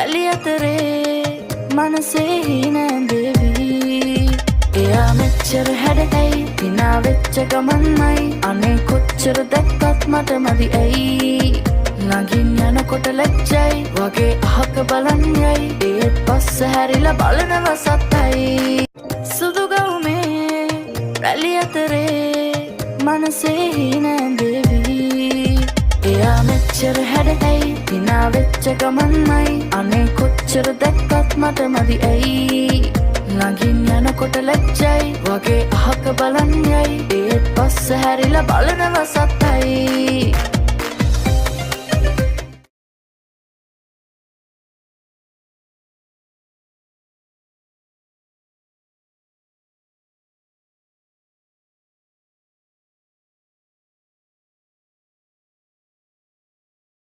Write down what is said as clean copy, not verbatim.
රැලි අතරේ මනසේ හිනැඳෙවි එයා මෙච්චර හැඩයි හිනා වෙච්ච ගමන්මයි අනේ කොච්චර දැක්කත් මට මදි ඇයි නගින් යනකොට ලැජ්ජයි වගේ අහක බලන් යයි ඒත් පස්ස හැරිලා බලනව සත්තයි සුදු ගවුමේ රැලි අතරේ මනසේ හිනැඳෙවි එයා මෙච්චර හැඩයි හිනා වෙච්ච ගමන්මයි අනේ කොච්චර දැක්කත් මට මදි ඇයි නගින් යනකොට ලැජ්ජයි වගේ අහක බලන් යයි ඒත් පස්ස හැරිලා බලනව සත්තයි